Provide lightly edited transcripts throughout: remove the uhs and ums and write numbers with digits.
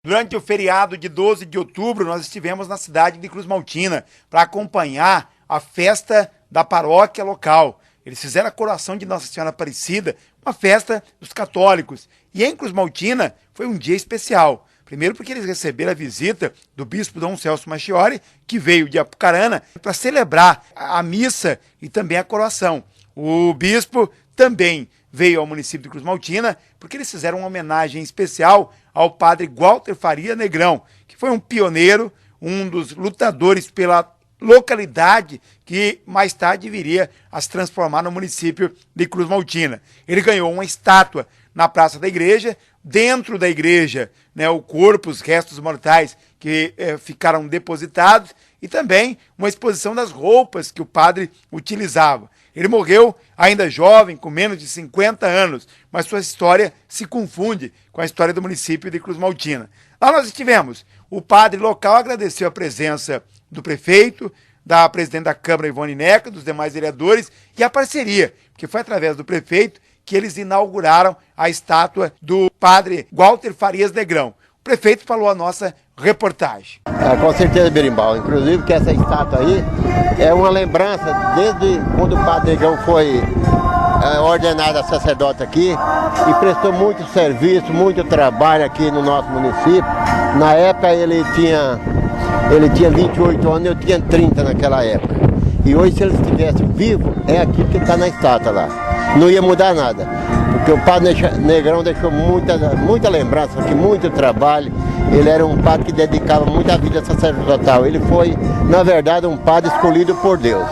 Durante o feriado de 12 de outubro, nós estivemos na cidade de Cruz Maltina para acompanhar a festa da paróquia local. Eles fizeram a coroação de Nossa Senhora Aparecida, uma festa dos católicos. E em Cruz Maltina foi um dia especial. Primeiro porque eles receberam a visita do bispo Dom Celso Marchiori, que veio de Apucarana para celebrar a missa e também a coroação. O bispo também veio ao município de Cruz Maltina porque eles fizeram uma homenagem especial ao padre Walter Faria Negrão, que foi um pioneiro, um dos lutadores pela localidade que mais tarde viria a se transformar no município de Cruz Maltina. Ele ganhou uma estátua na Praça da Igreja, dentro da igreja, o corpo, os restos mortais que ficaram depositados e também uma exposição das roupas que o padre utilizava. Ele morreu ainda jovem, com menos de 50 anos, mas sua história se confunde com a história do município de Cruz Maltina. Lá nós estivemos. O padre local agradeceu a presença do prefeito, da presidente da Câmara, Ivone Neca, dos demais vereadores e a parceria, porque foi através do prefeito que eles inauguraram a estátua do padre Walter Farias Negrão. O prefeito falou a nossa reportagem. Com certeza, Berimbau. Inclusive que essa estátua aí é uma lembrança desde quando o padre Negrão foi ordenado a sacerdote aqui e prestou muito serviço, muito trabalho aqui no nosso município. Na época ele tinha 28 anos, eu tinha 30 naquela época. E hoje, se ele estivesse vivo, é aquilo que está na estátua lá. Não ia mudar nada, porque o padre Negrão deixou muita lembrança aqui, muito trabalho. Ele era um padre que dedicava muita vida sacerdotal. Ele foi, na verdade, um padre escolhido por Deus.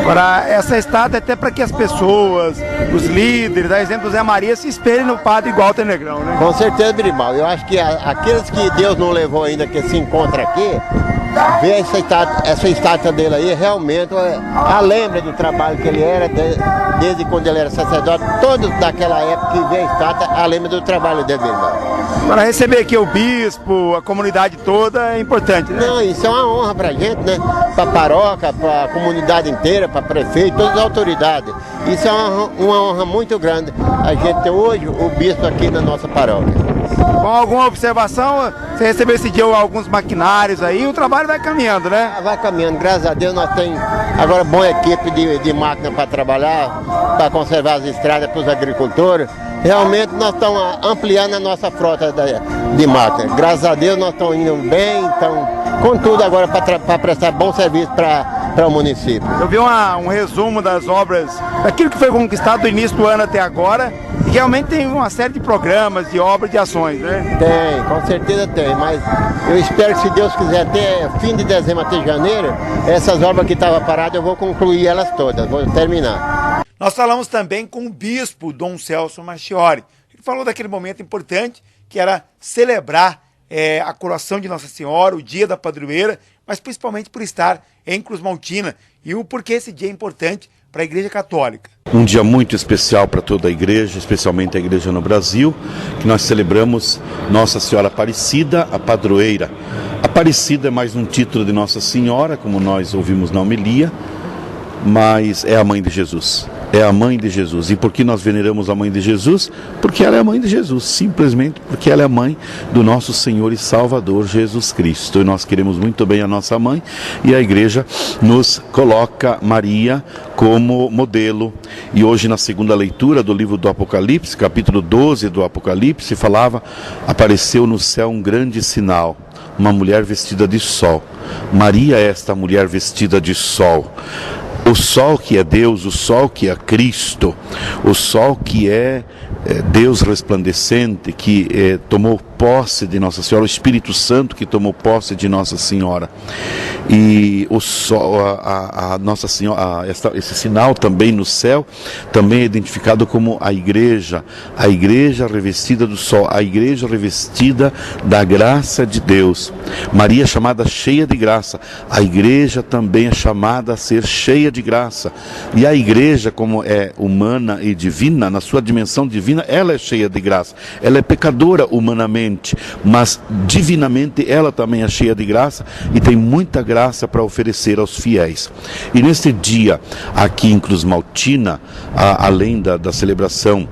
Agora, essa estátua é até para que as pessoas, os líderes, a exemplo do Zé Maria, se espelhem no padre Walter Negrão, né? Com certeza, Berimbau. Eu acho que aqueles que Deus não levou ainda, que se encontram aqui, ver essa estátua dele aí, realmente a lembra do trabalho que ele era, desde quando ele era sacerdote, todos daquela época que vê a estátua, a lembra do trabalho dele, Berimbau. Para receber aqui o bispo, a comunidade toda, é importante, né? Não, isso é uma honra pra gente, né? Pra paróquia, pra comunidade inteira, pra prefeito, todas as autoridades. Isso é uma honra muito grande. A gente tem hoje o bispo aqui na nossa paróquia. Com alguma observação, você recebeu esse dia alguns maquinários aí, o trabalho vai caminhando, né? Vai caminhando, graças a Deus nós temos agora boa equipe de máquina para trabalhar, para conservar as estradas para os agricultores. Realmente nós estamos ampliando a nossa frota de máquina. Graças a Deus nós estamos indo bem, então, com tudo agora para prestar bom serviço para o município. Eu vi um resumo das obras, daquilo que foi conquistado do início do ano até agora, e realmente tem uma série de programas, de obras, de ações, né? Tem, com certeza tem, mas eu espero que, se Deus quiser, até fim de dezembro, até janeiro, essas obras que estavam paradas, eu vou concluir elas todas, vou terminar. Nós falamos também com o bispo Dom Celso Marchiori. Ele falou daquele momento importante que era celebrar a coroação de Nossa Senhora, o dia da padroeira, mas principalmente por estar em Cruz Maltina e o porquê esse dia é importante para a Igreja Católica. Um dia muito especial para toda a igreja, especialmente a igreja no Brasil, que nós celebramos Nossa Senhora Aparecida, a padroeira. Aparecida é mais um título de Nossa Senhora, como nós ouvimos na homilia, mas é a mãe de Jesus. É a mãe de Jesus. E por que nós veneramos a mãe de Jesus? Porque ela é a mãe de Jesus, simplesmente porque ela é a mãe do nosso Senhor e Salvador Jesus Cristo. E nós queremos muito bem a nossa mãe, e a igreja nos coloca Maria como modelo. E hoje, na segunda leitura do livro do Apocalipse, capítulo 12 do Apocalipse, apareceu no céu um grande sinal, uma mulher vestida de sol. Maria é esta mulher vestida de sol. O sol que é Deus, o sol que é Cristo, o sol que é Deus resplandecente, que tomou posse de Nossa Senhora, o Espírito Santo que tomou posse de Nossa Senhora. E o sol, a Nossa Senhora, esse sinal também no céu, também é identificado como a igreja revestida do sol, a igreja revestida da graça de Deus. Maria é chamada cheia de graça, a igreja também é chamada a ser cheia de graça. E a igreja, como é humana e divina, na sua dimensão divina, ela é cheia de graça. Ela é pecadora humanamente, mas divinamente ela também é cheia de graça e tem muita graça para oferecer aos fiéis. E neste dia, aqui em Cruz Maltina, além da celebração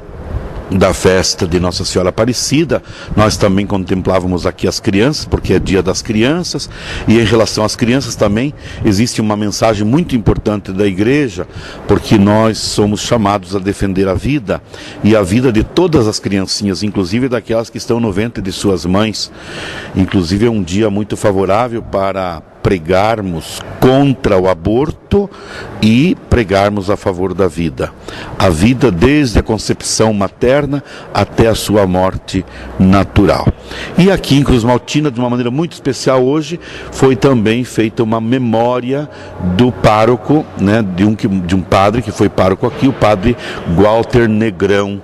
da festa de Nossa Senhora Aparecida, nós também contemplávamos aqui as crianças, porque é dia das crianças, e em relação às crianças também existe uma mensagem muito importante da igreja, porque nós somos chamados a defender a vida, e a vida de todas as criancinhas, inclusive daquelas que estão no ventre de suas mães. Inclusive é um dia muito favorável para pregarmos contra o aborto e pregarmos a favor da vida. A vida desde a concepção materna até a sua morte natural. E aqui em Cruz Maltina, de uma maneira muito especial hoje, foi também feita uma memória do pároco, né, de um padre que foi pároco aqui, o padre Walter Negrão,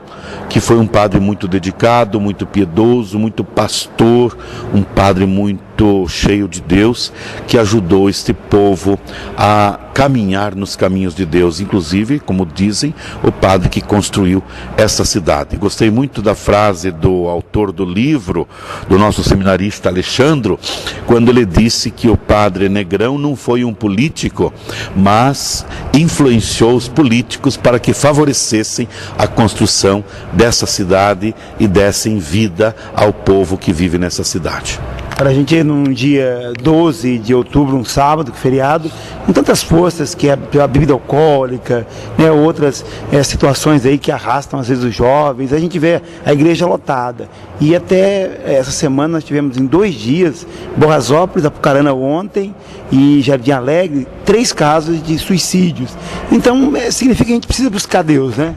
que foi um padre muito dedicado, muito piedoso, muito pastor, um padre muito cheio de Deus, que ajudou este povo a caminhar nos caminhos de Deus, inclusive, como dizem, o padre que construiu essa cidade. Gostei muito da frase do autor do livro, do nosso seminarista Alexandro, quando ele disse que o padre Negrão não foi um político, mas influenciou os políticos para que favorecessem a construção dessa cidade e dessem vida ao povo que vive nessa cidade. Para a gente ir num dia 12 de outubro, um sábado, feriado, com tantas forças que é a bebida alcoólica, né, outras situações aí que arrastam às vezes os jovens, a gente vê a igreja lotada. E até essa semana nós tivemos em 2 dias, Borrasópolis, Apucarana ontem e Jardim Alegre, 3 casos de suicídios. Então significa que a gente precisa buscar Deus, né?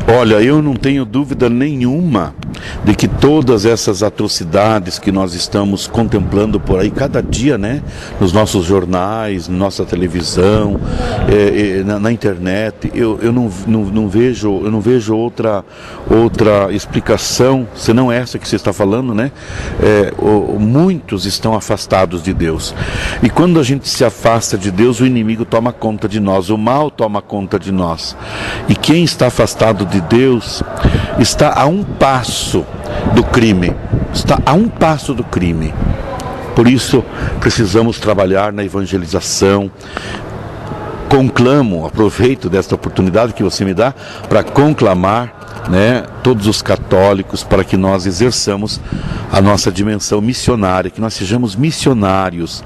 Olha, eu não tenho dúvida nenhuma de que todas essas atrocidades que nós estamos contemplando por aí cada dia, né, nos nossos jornais, na nossa televisão, na internet, eu não vejo outra explicação senão essa que você está falando, né? Muitos estão afastados de Deus, e quando a gente se afasta de Deus, o inimigo toma conta de nós, o mal toma conta de nós, e quem está afastado de Deus está a um passo do crime, está a um passo do crime. Por isso precisamos trabalhar na evangelização. Conclamo, aproveito desta oportunidade que você me dá para conclamar, né, todos os católicos para que nós exerçamos a nossa dimensão missionária, que nós sejamos missionários,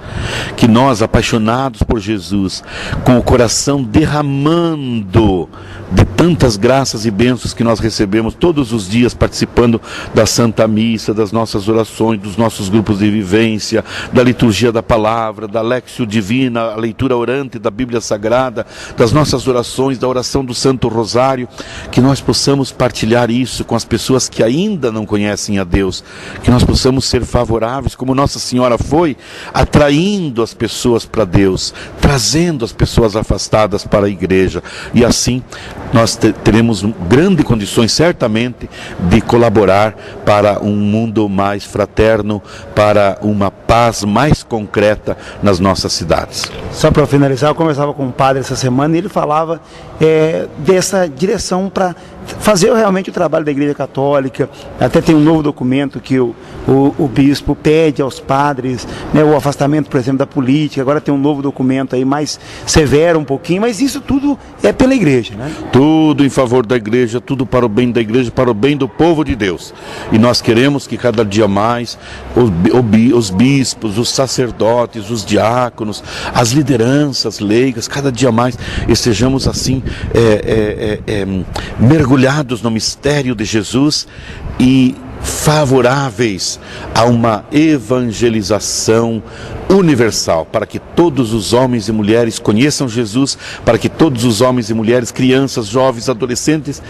que nós, apaixonados por Jesus, com o coração derramando de tantas graças e bênçãos que nós recebemos todos os dias participando da Santa Missa, das nossas orações, dos nossos grupos de vivência, da liturgia da palavra, da Léxio Divina, a leitura orante da Bíblia Sagrada, das nossas orações, da oração do Santo Rosário, que nós possamos partilhar isso com as pessoas que ainda não conhecem a Deus, que nós possamos ser favoráveis, como Nossa Senhora foi, atraindo as pessoas para Deus, trazendo as pessoas afastadas para a igreja, e assim nós teremos grandes condições, certamente, de colaborar para um mundo mais fraterno, para uma paz mais concreta nas nossas cidades. Só para finalizar, eu conversava com um padre essa semana e ele falava dessa direção para fazer realmente o trabalho da Igreja Católica. Até tem um novo documento que o bispo pede aos padres, né, o afastamento, por exemplo, da política. Agora tem um novo documento aí mais severo um pouquinho, mas isso tudo é pela igreja, né? Tudo em favor da igreja, tudo para o bem da igreja, para o bem do povo de Deus. E nós queremos que cada dia mais os bispos, os sacerdotes, os diáconos, as lideranças leigas, cada dia mais estejamos assim mergulhados no mistério de Jesus e favoráveis a uma evangelização universal, para que todos os homens e mulheres conheçam Jesus, para que todos os homens e mulheres, crianças, jovens, adolescentes,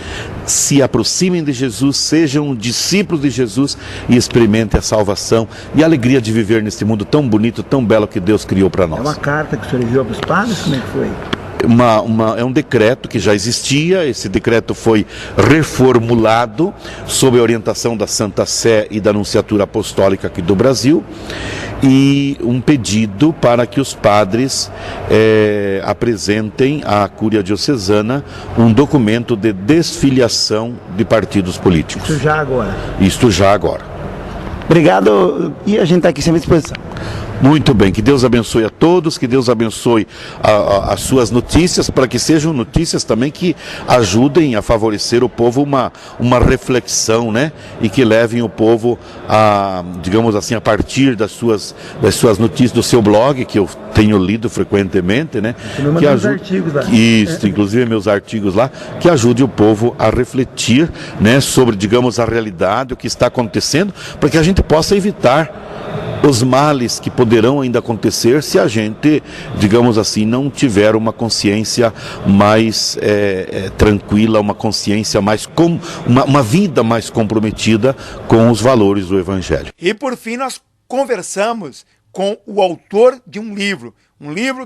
se aproximem de Jesus, sejam discípulos de Jesus e experimentem a salvação e a alegria de viver neste mundo tão bonito, tão belo que Deus criou para nós. É uma carta que o senhor enviou para os padres? Como é que foi? É um decreto que já existia. Esse decreto foi reformulado sob a orientação da Santa Sé e da Anunciatura Apostólica aqui do Brasil, e um pedido para que os padres apresentem à Cúria Diocesana um documento de desfiliação de partidos políticos. Isso já agora? Isto já agora. Obrigado, e a gente está aqui sempre à disposição. Muito bem, que Deus abençoe a todos, que Deus abençoe as suas notícias, para que sejam notícias também que ajudem a favorecer o povo uma reflexão, né? E que levem o povo a, digamos assim, a partir das suas notícias, do seu blog, que eu tenho lido frequentemente, né? Que ajude, artigos lá. Isso, inclusive meus artigos lá, que ajude o povo a refletir, né, sobre, digamos, a realidade, o que está acontecendo, para que a gente possa evitar os males que poderão ainda acontecer se a gente, digamos assim, não tiver uma consciência mais tranquila, uma consciência mais, uma vida mais comprometida com os valores do Evangelho. E por fim nós conversamos com o autor de um livro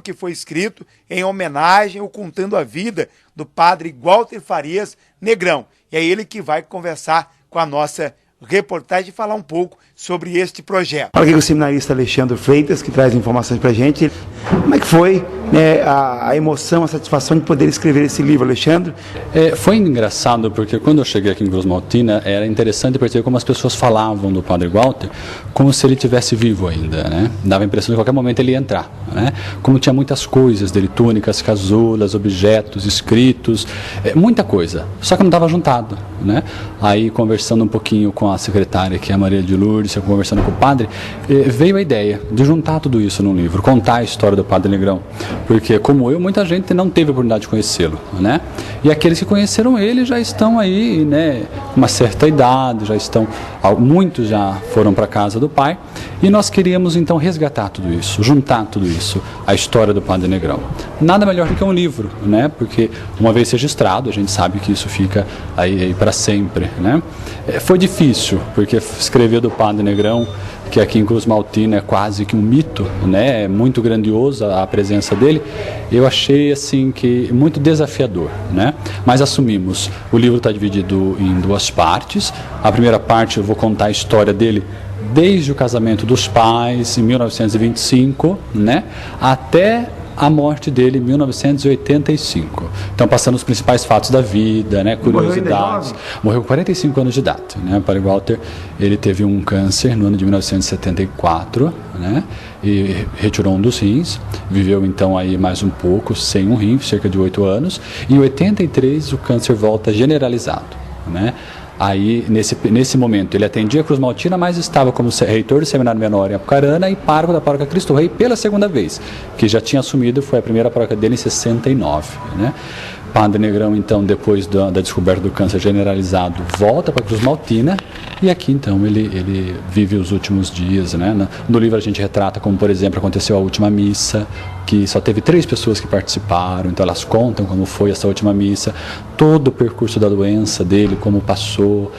que foi escrito em homenagem ou contando a vida do padre Walter Farias Negrão. E é ele que vai conversar com a nossa reportagem e falar um pouco sobre este projeto. Fala aqui com o seminarista Alexandre Freitas, que traz informações para a gente. Como é que foi, né, a emoção, a satisfação de poder escrever esse livro, Alexandre? Foi engraçado, porque quando eu cheguei aqui em Cruz Maltina, era interessante perceber como as pessoas falavam do Padre Walter, como se ele estivesse vivo ainda, né? Dava a impressão de que a qualquer momento ele ia entrar, né? Como tinha muitas coisas dele, túnicas, casulas, objetos, escritos, muita coisa, só que não estava juntado, né? Aí, conversando um pouquinho com a secretária, que é a Maria de Lourdes, conversando com o padre, veio a ideia de juntar tudo isso num livro, contar a história do Padre Negrão, porque como eu, muita gente não teve a oportunidade de conhecê-lo, né? E aqueles que conheceram ele já estão aí, né, com uma certa idade, já estão, muitos já foram para a casa do pai, e nós queríamos então resgatar tudo isso, juntar tudo isso, a história do Padre Negrão. Nada melhor do que um livro, né? Porque uma vez registrado, a gente sabe que isso fica aí para sempre, né? Foi difícil, porque escrever do Padre Negrão, que aqui em Cruz Maltina é quase que um mito, né? É muito grandiosa a presença dele. Eu achei assim que muito desafiador, né? Mas assumimos. O livro está dividido em duas partes. A primeira parte eu vou contar a história dele desde o casamento dos pais em 1925, né? Até a morte dele em 1985. Então, passando os principais fatos da vida, né, curiosidades. Morreu com 45 anos de idade, né? O Padre Walter, ele teve um câncer no ano de 1974, né? E retirou um dos rins, viveu então aí mais um pouco sem um rim, cerca de 8 anos, e em 83 o câncer volta generalizado, né? Aí, nesse momento, ele atendia a Cruz Maltina, mas estava como reitor do Seminário Menor em Apucarana e pároco da paróquia Cristo Rei pela segunda vez, que já tinha assumido, foi a primeira paróquia dele em 69, né? Padre Negrão, então, depois da descoberta do câncer generalizado, volta para Cruz Maltina e aqui, então, ele vive os últimos dias, né? No livro a gente retrata como, por exemplo, aconteceu a última missa, que só teve 3 pessoas que participaram, então elas contam como foi essa última missa, todo o percurso da doença dele, como passou,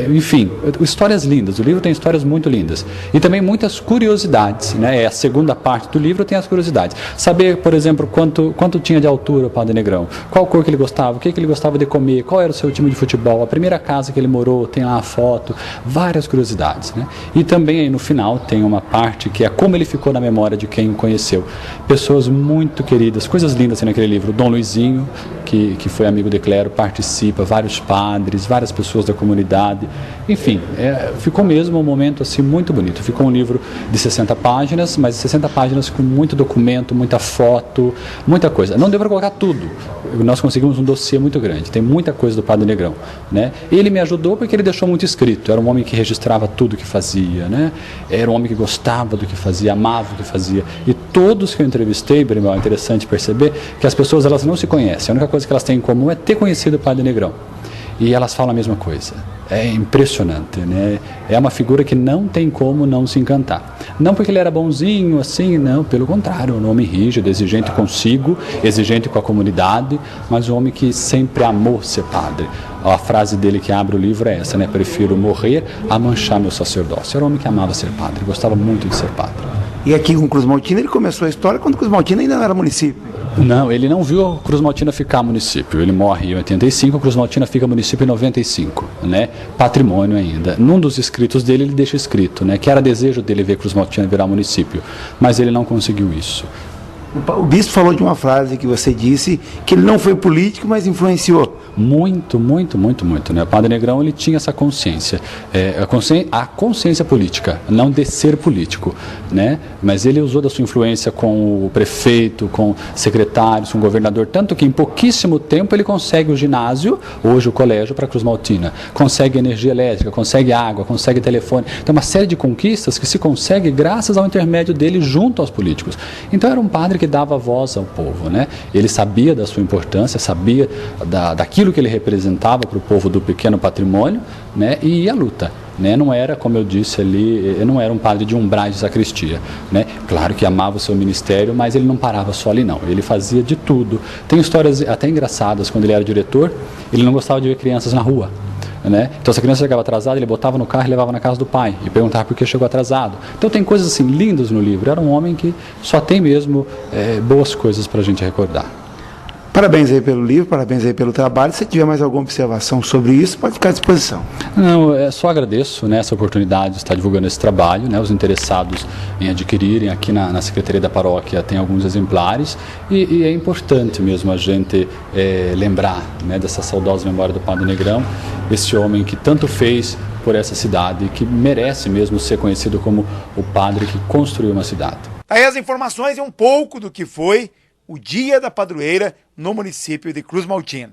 enfim, histórias lindas. O livro tem histórias muito lindas e também muitas curiosidades, né? A segunda parte do livro tem as curiosidades. Saber, por exemplo, quanto tinha de altura o Padre Negrão, qual cor que ele gostava, o que ele gostava de comer, qual era o seu time de futebol, a primeira casa que ele morou, tem lá a foto, várias curiosidades, né? E também aí no final tem uma parte que é como ele ficou na memória de quem o conheceu. Pessoas muito queridas, coisas lindas assim naquele livro. Dom Luizinho, que foi amigo de clero, participa, vários padres, várias pessoas da comunidade, enfim, ficou mesmo um momento assim muito bonito. Ficou um livro de 60 páginas, mas 60 páginas com muito documento, muita foto, muita coisa. Não deu para colocar tudo, nós conseguimos um dossiê muito grande, tem muita coisa do Padre Negrão, né? Ele me ajudou porque ele deixou muito escrito, era um homem que registrava tudo que fazia, né? Era um homem que gostava do que fazia, amava o que fazia, e todos que eu entrevistei, é interessante perceber que as pessoas, elas não se conhecem, a única coisa que elas têm em comum é ter conhecido o Padre Negrão, e elas falam a mesma coisa. É impressionante, né? É uma figura que não tem como não se encantar. Não porque ele era bonzinho, assim, não, pelo contrário, um homem rígido, exigente consigo, exigente com a comunidade, mas um homem que sempre amou ser padre. A frase dele que abre o livro é essa, né? Prefiro morrer a manchar meu sacerdócio. Era um homem que amava ser padre, gostava muito de ser padre. E aqui com Cruz Maltina ele começou a história quando Cruz Maltina ainda não era município. Não, ele não viu a Cruz Maltina ficar município. Ele morre em 85, a Cruz Maltina fica município em 95, né? Patrimônio ainda. Num dos escritos dele, ele deixa escrito, né, que era desejo dele ver Cruz Maltina virar município, mas ele não conseguiu isso. O bispo falou de uma frase que você disse, que ele não foi político, mas influenciou. Muito, muito, muito, muito, né? O Padre Negrão, ele tinha essa consciência, a consciência política, não de ser político, né? Mas ele usou da sua influência com o prefeito, com secretários, com o governador, tanto que em pouquíssimo tempo ele consegue o ginásio, hoje o colégio, para Cruz Maltina, consegue energia elétrica, consegue água, consegue telefone, então uma série de conquistas que se consegue graças ao intermédio dele junto aos políticos. Então era um padre que dava voz ao povo, né? Ele sabia da sua importância, sabia daquilo que ele representava para o povo do pequeno patrimônio, né? E ia à luta, né? Não era, como eu disse ali, não era um padre de umbrais de sacristia, né? Claro que amava o seu ministério, mas ele não parava só ali não, ele fazia de tudo. Tem histórias até engraçadas. Quando ele era diretor, ele não gostava de ver crianças na rua, né? Então, se a criança chegava atrasada, ele botava no carro e levava na casa do pai e perguntava por que chegou atrasado. Então tem coisas assim lindas no livro. Era um homem que só tem mesmo boas coisas para a gente recordar. Parabéns aí pelo livro, parabéns aí pelo trabalho. Se tiver mais alguma observação sobre isso, pode ficar à disposição. Não, só agradeço, né, essa oportunidade de estar divulgando esse trabalho, né? Os interessados em adquirirem aqui na Secretaria da Paróquia tem alguns exemplares e é importante mesmo a gente lembrar, né, dessa saudosa memória do Padre Negrão, esse homem que tanto fez por essa cidade e que merece mesmo ser conhecido como o padre que construiu uma cidade. Aí as informações e um pouco do que foi o Dia da Padroeira no município de Cruz Maltina.